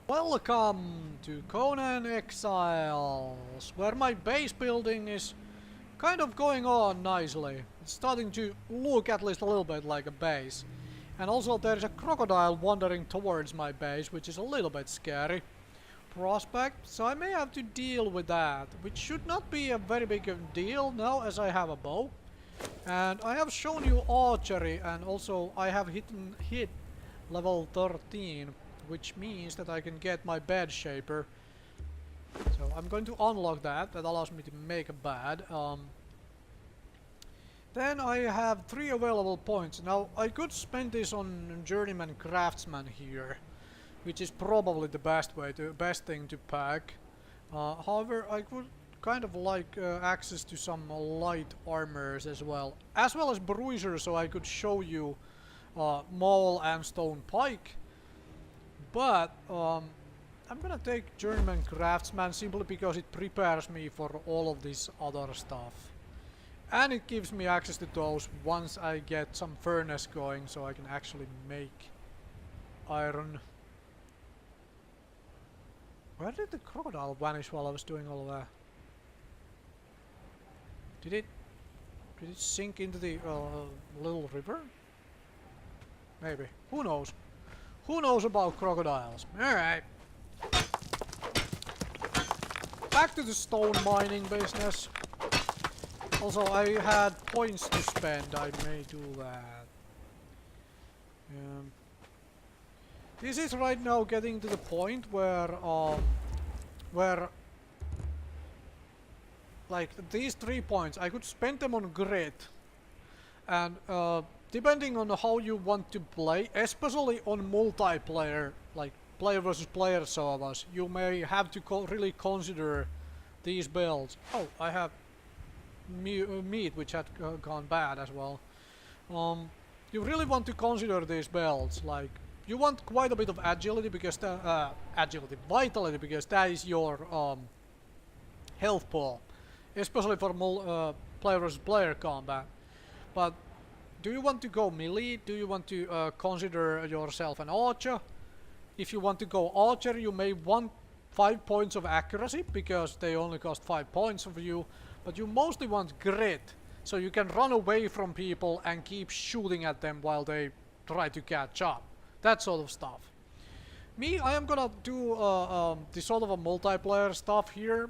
Welcome to Conan Exiles, where my base building is kind of going on nicely. It's starting to look at least a little bit like a base. And also there's a crocodile wandering towards my base, which is a little bit scary prospect, so I may have to deal with that, which should not be a very big deal now as I have a bow. And I have shown you archery, and also I have hit level 13, which means that I can get my bed shaper. So I'm going to unlock that. That allows me to make a bed. Then I have 3 available points. Now I could spend this on journeyman craftsman here, which is probably the best thing to pack. However, I would kind of like access to some light armors as well as bruiser, so I could show you maul and stone pike. But I'm gonna take journeyman craftsman simply because it prepares me for all of this other stuff. And it gives me access to those once I get some furnace going, so I can actually make iron. Where did the crocodile vanish while I was doing all of that? Did it sink into the little river? Maybe. Who knows? Who knows about crocodiles? Alright. Back to the stone mining business. Also, I had points to spend. I may do that. This is right now getting to the point where like these 3 points, I could spend them on grit, and depending on how you want to play, especially on multiplayer, like player versus player servers, you may have to really consider these builds. Oh, I have meat which had gone bad as well. You really want to consider these builds. Like, you want quite a bit of agility because vitality, because that is your health pool, especially for player versus player combat. But do you want to go melee? Do you want to consider yourself an archer? If you want to go archer, you may want 5 points of accuracy because they only cost 5 points for you. But you mostly want grit, so you can run away from people and keep shooting at them while they try to catch up. That sort of stuff. Me, I am gonna do this sort of a multiplayer stuff here,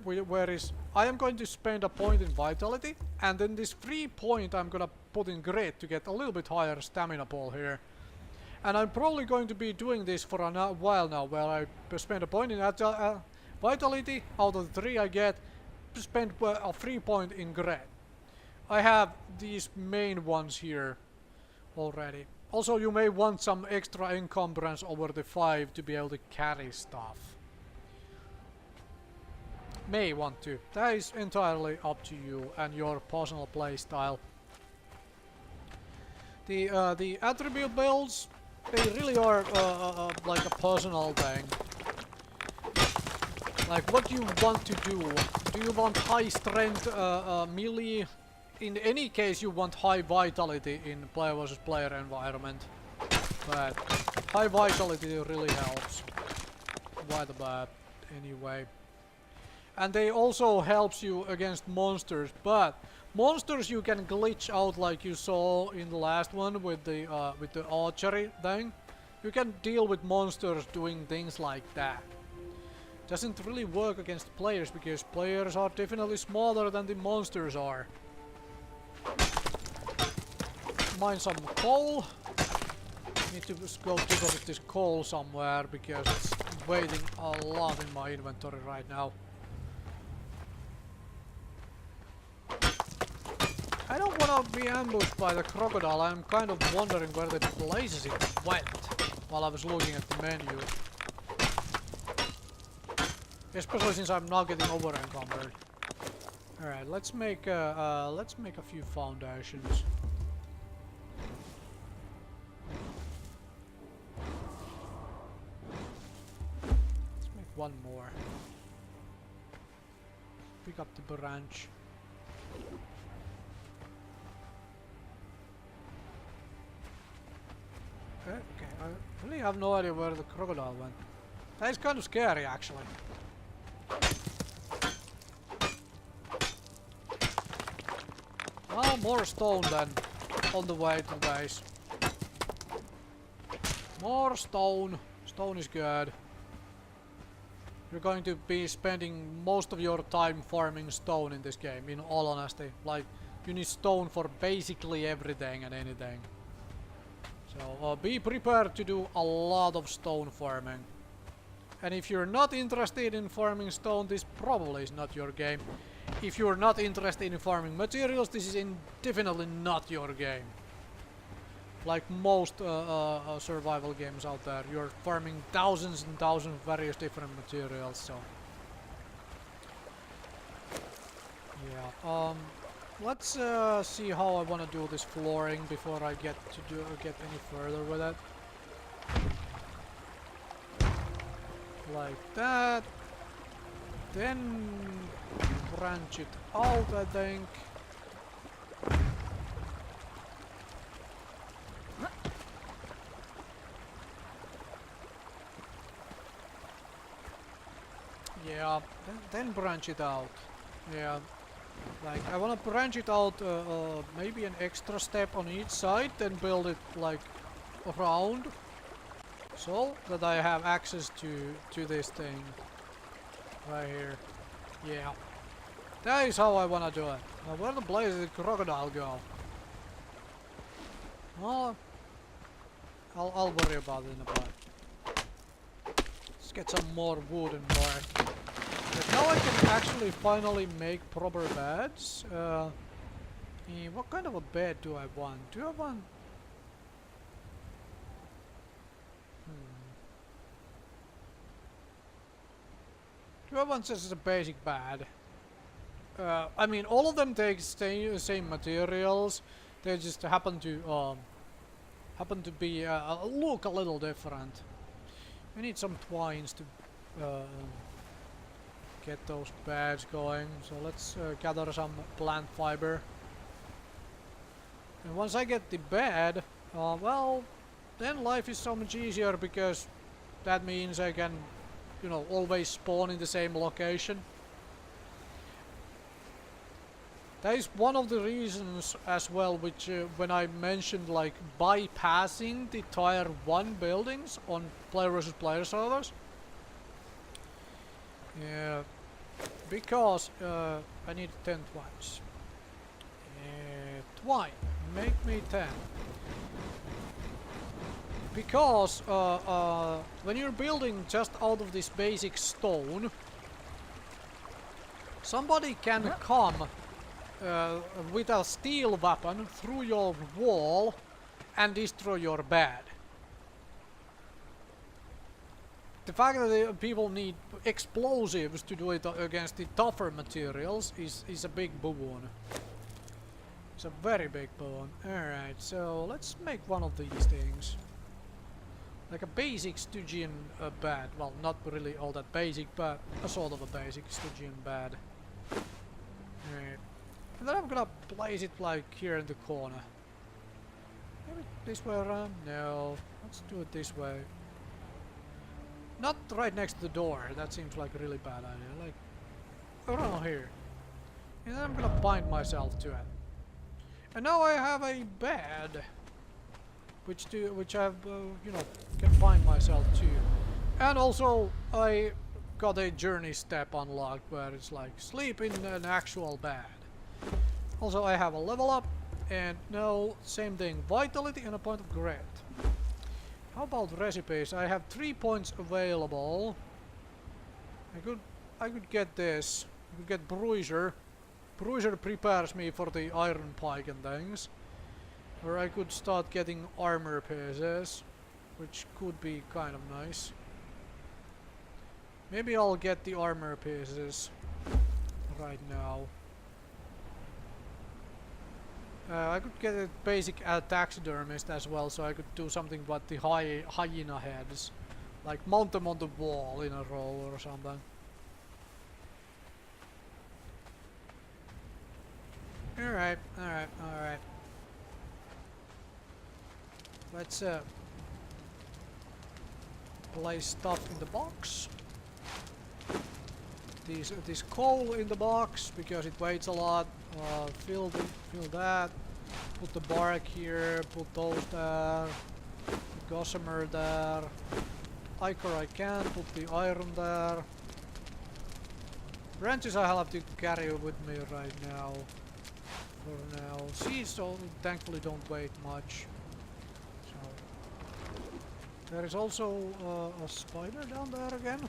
I am going to spend a point in vitality, and then this free point I'm gonna put in grit to get a little bit higher stamina pool here. And I'm probably going to be doing this for a while now, where I spend a point in vitality. Out of the 3 I get, spend a free point in grit. I have these main ones here already. Also, you may want some extra encumbrance over the 5 to be able to carry stuff. May want to. That is entirely up to you and your personal playstyle. The attribute builds, they really are like a personal thing. Like, what you want to do. Do you want high strength melee? In any case, you want high vitality in player versus player environment. But high vitality really helps quite a bit anyway. And they also helps you against monsters, but monsters you can glitch out like you saw in the last one with the archery thing. You can deal with monsters doing things like that. Doesn't really work against players because players are definitely smaller than the monsters are. Mine some coal. Need to go deposit this coal somewhere because it's waiting a lot in my inventory right now. I don't want to be ambushed by the crocodile. I'm kind of wondering where the places it went while I was looking at the menu. Especially since I'm not getting over encumbered. Alright, let's make a few foundations. Let's make one more. Pick up the branch. Okay, I really have no idea where the crocodile went. That is kind of scary, actually. Well, more stone then, on the way to base. More stone. Stone is good. You're going to be spending most of your time farming stone in this game, in all honesty. Like, you need stone for basically everything and anything. So, be prepared to do a lot of stone farming. And if you're not interested in farming stone, this probably is not your game. If you're not interested in farming materials, this is definitely not your game. Like most survival games out there, you're farming thousands and thousands of various different materials, so... Yeah, let's see how I want to do this flooring before I get any further with it. Like that. Then branch it out, I think. Yeah, then branch it out. Yeah, like I want to branch it out maybe an extra step on each side, then build it like around, so that I have access to this thing right here. Yeah, that is how I want to do it. Now where the blazes did the crocodile go? Well, I'll worry about it in a bit. Let's get some more wood and bark. But now I can actually finally make proper beds. What kind of a bed do I want? Do I want... Do I want just a basic bed? I mean, all of them take the same materials. They just happen to be look a little different. We need some twines to get those beds going. So let's gather some plant fiber. And once I get the bed, well, then life is so much easier, because that means I can, you know, always spawn in the same location. That is one of the reasons as well, which when I mentioned like bypassing the tier 1 buildings on player versus player servers. Yeah, because I need 10 twines. Twine, make me 10. Because when you're building just out of this basic stone, somebody can come with a steel weapon through your wall and destroy your bed. The fact that people need explosives to do it against the tougher materials is a big boon. It's a very big boon. Alright, so let's make one of these things. Like a basic Stygian bed. Well, not really all that basic, but a sort of a basic Stygian bed. Alright. And then I'm gonna place it like here in the corner. Maybe this way around? No. Let's do it this way. Not right next to the door. That seems like a really bad idea. Like around here. And then I'm gonna bind myself to it. And now I have a bed, which I've you know, can bind myself to. And also I got a journey step unlocked where it's like sleep in an actual bed. Also I have a level up, and now same thing, vitality and a point of grit. How about recipes? I have 3 points available. I could get this. I could get Bruiser. Bruiser prepares me for the iron pike and things. Or I could start getting armor pieces, which could be kind of nice. Maybe I'll get the armor pieces right now. I could get a basic taxidermist as well, so I could do something about the hyena heads. Like mount them on the wall in a row or something. Alright, alright, alright. Let's place stuff in the box. This coal in the box because it weighs a lot. Fill that. Put the bark here. Put those there. Gossamer there. Ichor I can. Put the iron there. Branches I have to carry with me right now. For now. Seeds thankfully don't weigh much. So there is also a spider down there again.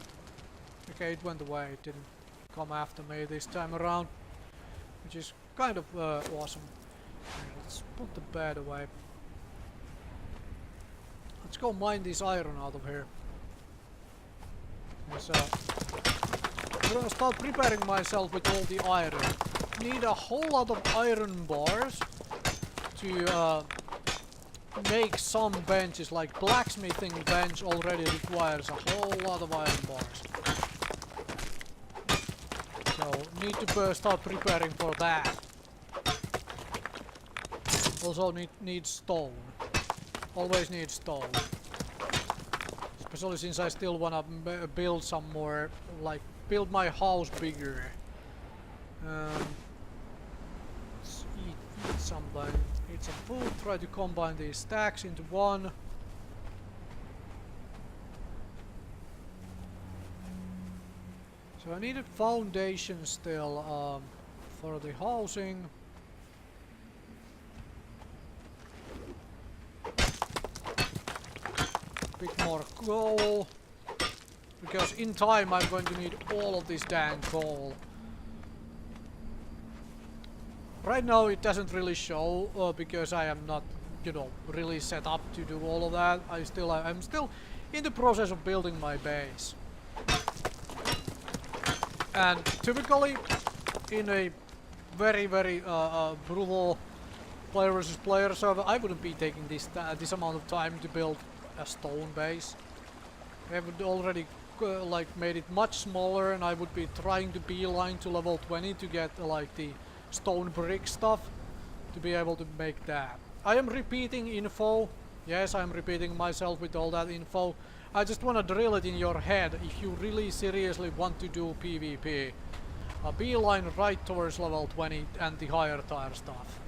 Okay, it went away. It didn't come after me this time around, which is kind of awesome. Okay, let's put the bed away. Let's go mine this iron out of here. Yes, I'm gonna start preparing myself with all the iron. Need a whole lot of iron bars to make some benches. Like blacksmithing bench already requires a whole lot of iron bars. So need to start preparing for that. Also need stone. Always need stone. Especially since I still wanna build some more, like build my house bigger. Let's eat something. Eat some food. Try to combine these stacks into one. So I need a foundation still for the housing. Bit more coal. Because in time I'm going to need all of this dang coal. Right now it doesn't really show because I am not, you know, really set up to do all of that. I'm still in the process of building my base. And typically, in a very brutal player versus player server, I wouldn't be taking this amount of time to build a stone base. I would already like made it much smaller, and I would be trying to beeline to level 20 to get like the stone brick stuff to be able to make that. I am repeating info. Yes, I'm repeating myself with all that info. I just want to drill it in your head. If you really seriously want to do PvP, a beeline right towards level 20 and the higher tier stuff.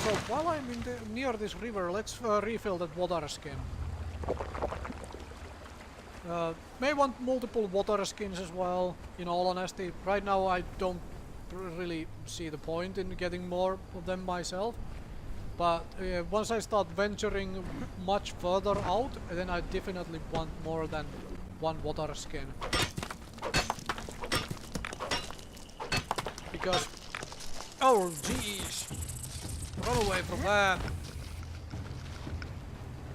So while I'm near this river, let's refill that water skin. May want multiple water skins as well, in all honesty. Right now I don't really see the point in getting more of them myself. But once I start venturing much further out, then I definitely want more than one water skin. Because... oh jeez! Run away from that!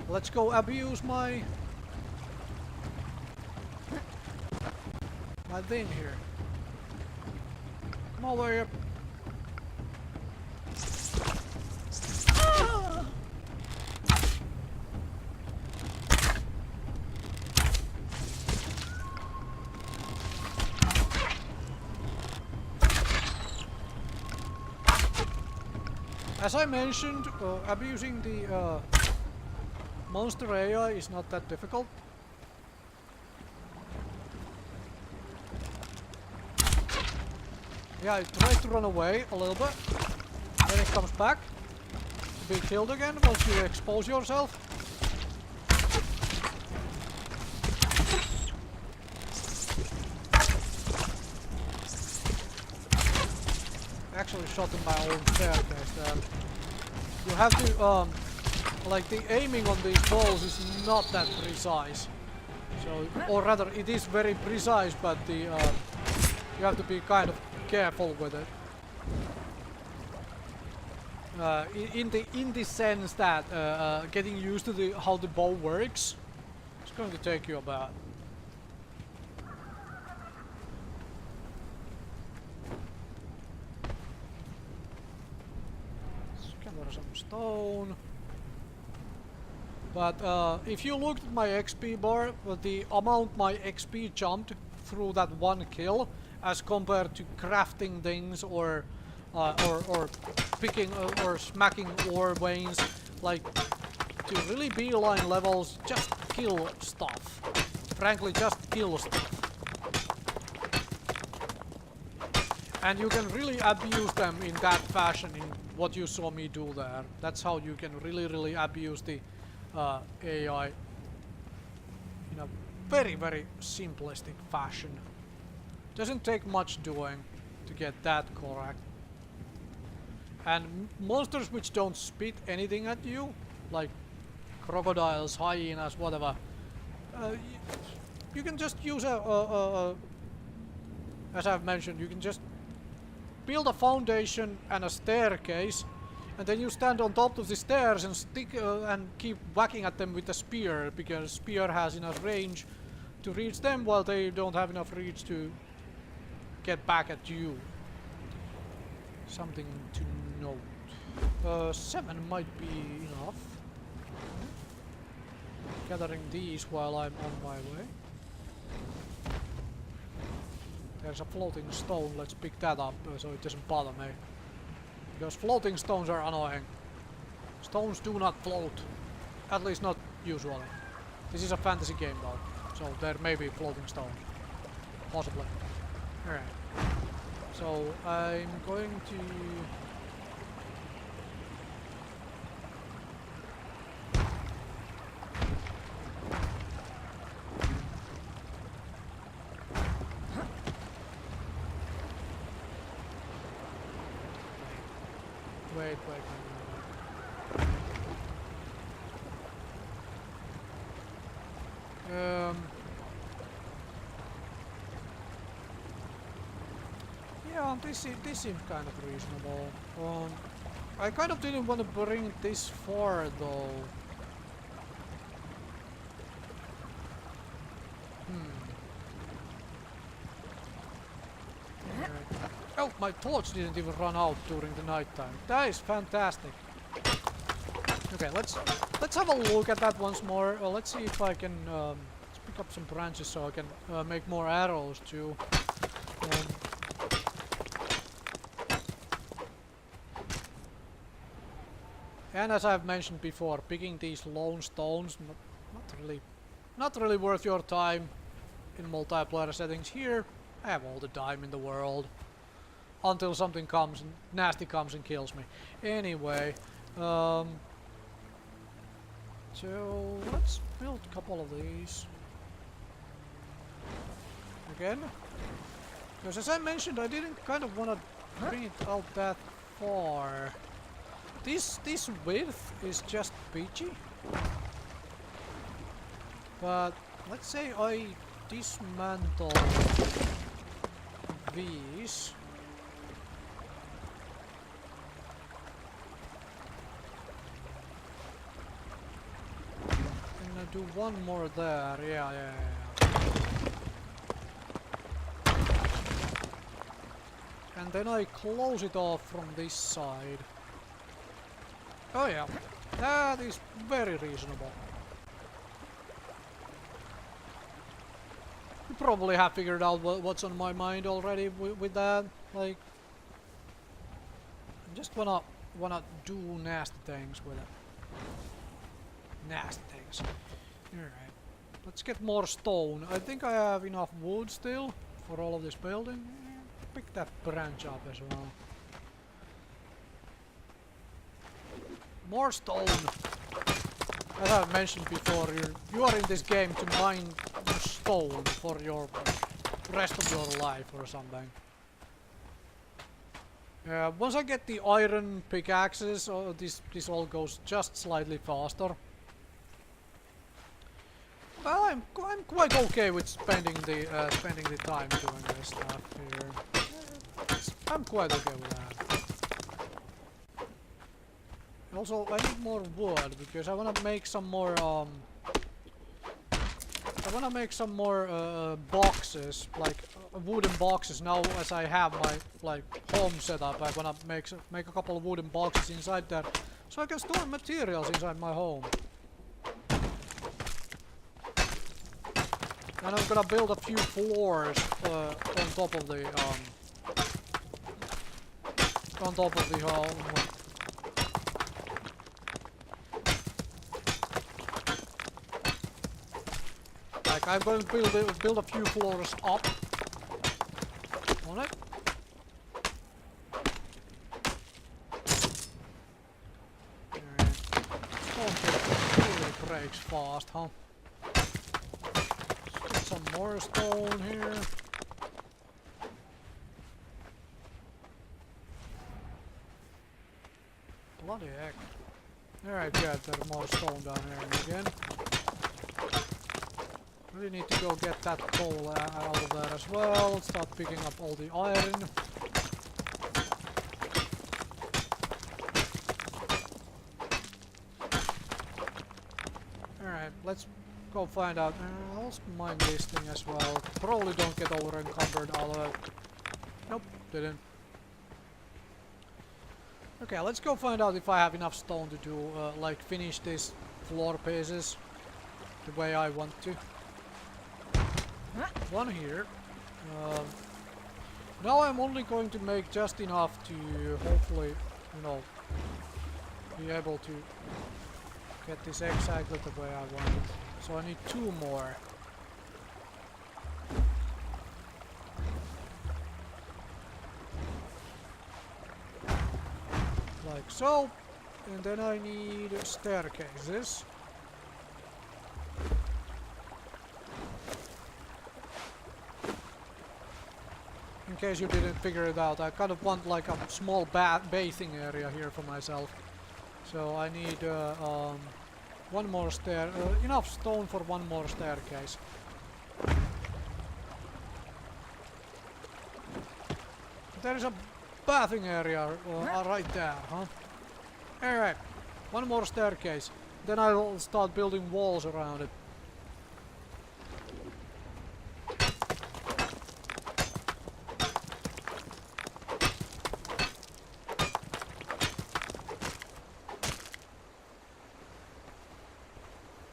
Let's go abuse my thing here. Come over here. As I mentioned, abusing the monster AI is not that difficult. Yeah, it tries to run away a little bit, then it comes back to be killed again once you expose yourself. Actually shot in my own staircase there. You have to, like the aiming on these balls is not that precise. So, or rather it is very precise, but the, you have to be kind of careful with it. In the sense that getting used to how the bow works, it's going to take you about. Let's gather some stone. But if you looked at my XP bar, the amount my XP jumped through that one kill, as compared to crafting things or or picking or smacking ore veins. Like, to really beeline levels, just kill stuff. Frankly, just kill stuff. And you can really abuse them in that fashion, in what you saw me do there. That's how you can really abuse the AI in a very simplistic fashion. Doesn't take much doing to get that correct. And monsters which don't spit anything at you, like crocodiles, hyenas, whatever, you can just use as I've mentioned, you can just build a foundation and a staircase, and then you stand on top of the stairs and stick and keep whacking at them with a spear, because spear has enough range to reach them while they don't have enough reach to get back at you. Something to note. 7 might be enough. Gathering these while I'm on my way. There's a floating stone, let's pick that up so it doesn't bother me. Because floating stones are annoying. Stones do not float. At least not usually. This is a fantasy game though, so there may be floating stones. Possibly. Alright. So I'm going to... Wait. Yeah, this seems kind of reasonable. I kind of didn't want to bring this far though. Right. Oh, my torch didn't even run out during the night time. That is fantastic. Okay, let's have a look at that once more. Let's see if I can let's pick up some branches so I can make more arrows too. And as I've mentioned before, picking these lone stones not really worth your time in multiplayer settings. Here, I have all the time in the world. Until something comes and nasty comes and kills me. Anyway, so let's build a couple of these. Again. Because as I mentioned, I didn't kind of want to bring it out that far. This width is just peachy. But let's say I dismantle these. Do one more there, yeah. And then I close it off from this side. Oh yeah, that is very reasonable. You probably have figured out what's on my mind already with that. Like, I just wanna do nasty things with it. Nasty things. Alright, let's get more stone. I think I have enough wood still for all of this building. Pick that branch up as well. More stone. As I've mentioned before, you are in this game to mine stone for your rest of your life or something. Once I get the iron pickaxes, this all goes just slightly faster. Well, I'm quite okay with spending the time doing this stuff here. I'm quite okay with that. Also, I need more wood because I want to make some more boxes, like wooden boxes. Now, as I have my home set up, I want to make a couple of wooden boxes inside there, so I can store materials inside my home. And I'm gonna build a few floors on top of the on top of the hole. Like I'm going to build a few floors up on it. Really breaks fast, huh? Let's get some more stone here. Bloody heck. Alright, good, there's more stone down here again. Really need to go get that coal out of there as well. Start picking up all the iron. Alright, let's go find out. I'll mine this thing as well. Probably don't get over encumbered out of it. Nope, didn't. Okay, let's go find out if I have enough stone to do, like finish these floor pieces the way I want to. One here. Now I'm only going to make just enough to hopefully, you know, be able to get this exactly the way I want it. So I need 2 more. Like so. And then I need staircases. In case you didn't figure it out, I kind of want like a small bathing area here for myself. So I need one more enough stone for 1 more staircase. There's a bathing area right there, huh? Alright, 1 more staircase. Then I'll start building walls around it.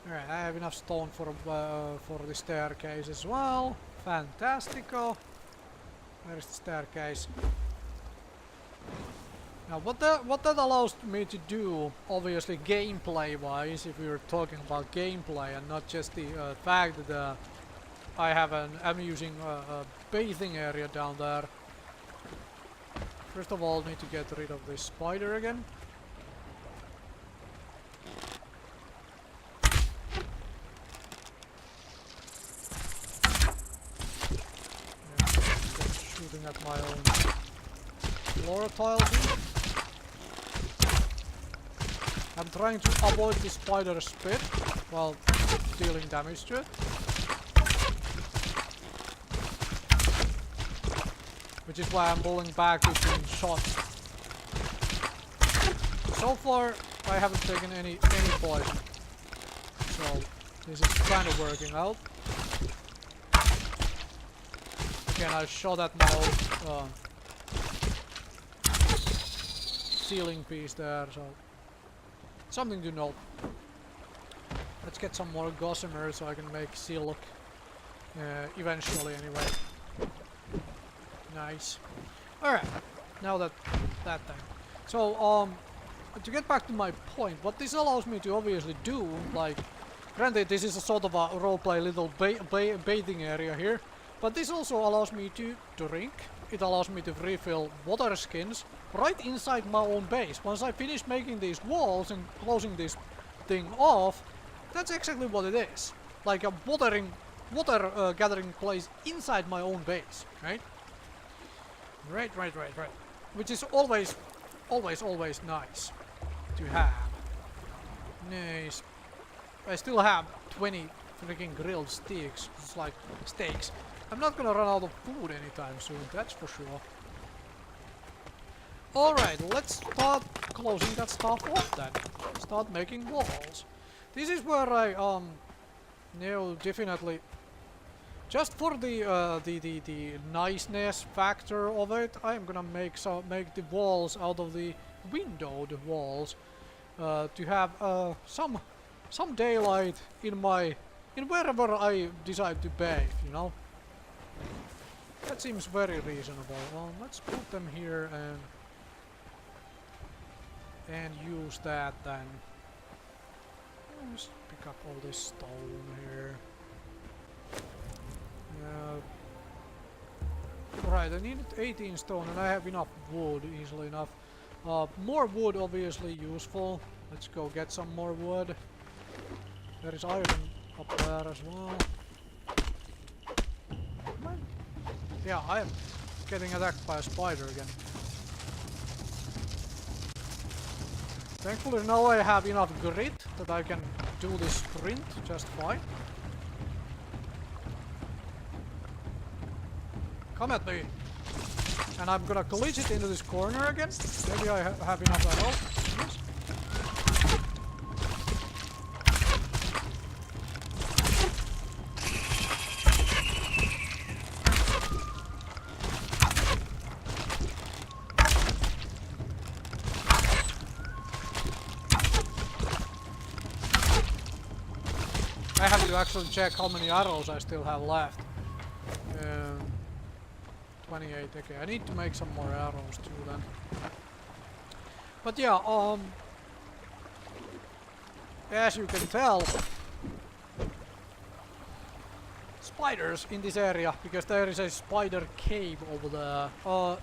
Alright, I have enough stone for the staircase as well. Fantastico. Where's the staircase? Now what that allows me to do, obviously gameplay wise, if we were talking about gameplay and not just the fact that I'm using a bathing area down there. First of all, need to get rid of this spider again. Shooting at my own floor tiles here. I'm trying to avoid the spider's spit while dealing damage to it. Which is why I'm pulling back between shots. So far I haven't taken any poison. So this is kind of working out. Again, I shot at my own ceiling piece there, so something to note. Let's get some more gossamer so I can make silk eventually anyway. Nice. Alright, now that thing. So to get back to my point, what this allows me to obviously do, like, granted this is a sort of a roleplay little bathing area here, but this also allows me to drink. It allows me to refill water skins right inside my own base. Once I finish making these walls and closing this thing off, that's exactly what it is. Like a water gathering place inside my own base, right? Right. Which is always nice to have. Nice. I still have 20 freaking grilled steaks. It's like steaks. I'm not gonna run out of food anytime soon, that's for sure. Alright, let's start closing that stuff off then. Start making walls. This is where I definitely, just for the niceness factor of it, I'm gonna make the walls out of the windowed walls to have some daylight in wherever I decide to bathe, you know. That seems very reasonable. Let's put them here and and use that then. Let's pick up all this stone here. Right, I needed 18 stone and I have enough wood, easily enough. More wood obviously useful. Let's go get some more wood. There is iron up there as well. Yeah, I am getting attacked by a spider again. Thankfully now I have enough grit that I can do this sprint just fine. Come at me! And I'm gonna glitch it into this corner again. Maybe I have enough arrows. Yes. I have to actually check how many arrows I still have left. 28, okay, I need to make some more arrows too then. But yeah, as you can tell, spiders in this area, because there is a spider cave over there.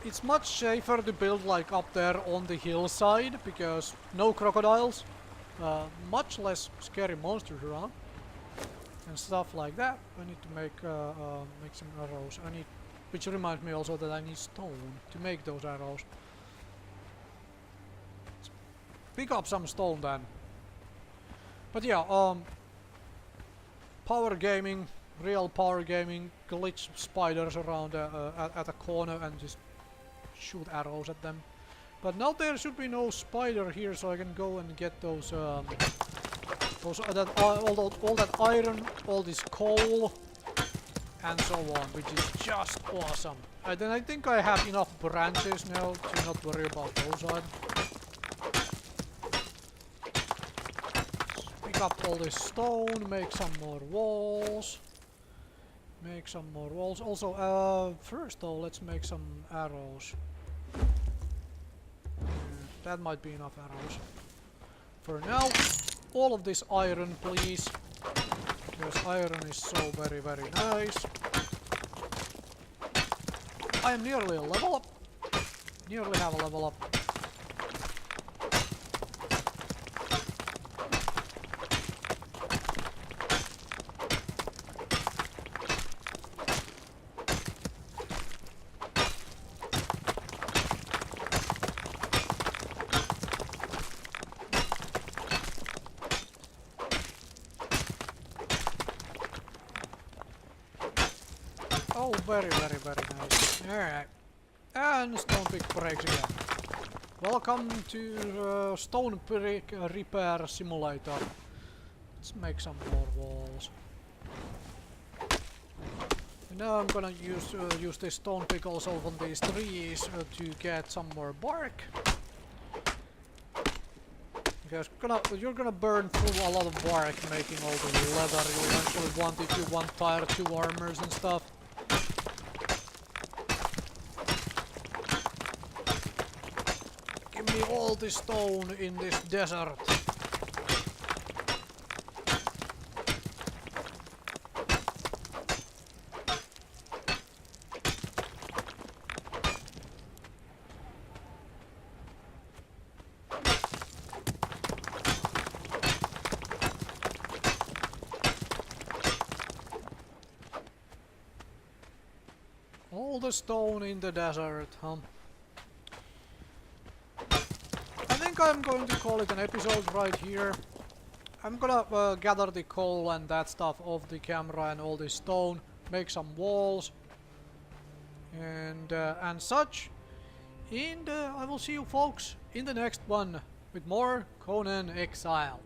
It's much safer to build like up there on the hillside, because no crocodiles, much less scary monsters around, and stuff like that. I need to make some arrows. Which reminds me also that I need stone to make those arrows. Let's pick up some stone then. But yeah, power gaming, real power gaming, glitch spiders around at a corner and just shoot arrows at them. But now there should be no spider here, so I can go and get those all that iron, all this coal, and so on, which is just awesome. Then I think I have enough branches now to not worry about those items. Pick up all this stone, make some more walls. Make some more walls. Also, first though, let's make some arrows. That might be enough arrows. For now, all of this iron, please. Because iron is so very, very nice. I am nearly a level up. Nearly have a level up. Oh, very, very, very nice. Alright. And stone pick breaks again. Welcome to stone pick repair simulator. Let's make some more walls. And now I'm gonna use this stone pick also on these trees to get some more bark. Because you're gonna burn through a lot of bark making all the leather you eventually want if you want tier 2 armors and stuff. Give me all the stone in this desert. All the stone in the desert, huh? I think I'm going to call it an episode right here. I'm gonna gather the coal and that stuff off the camera and all this stone, make some walls and such. And I will see you folks in the next one with more Conan Exiles.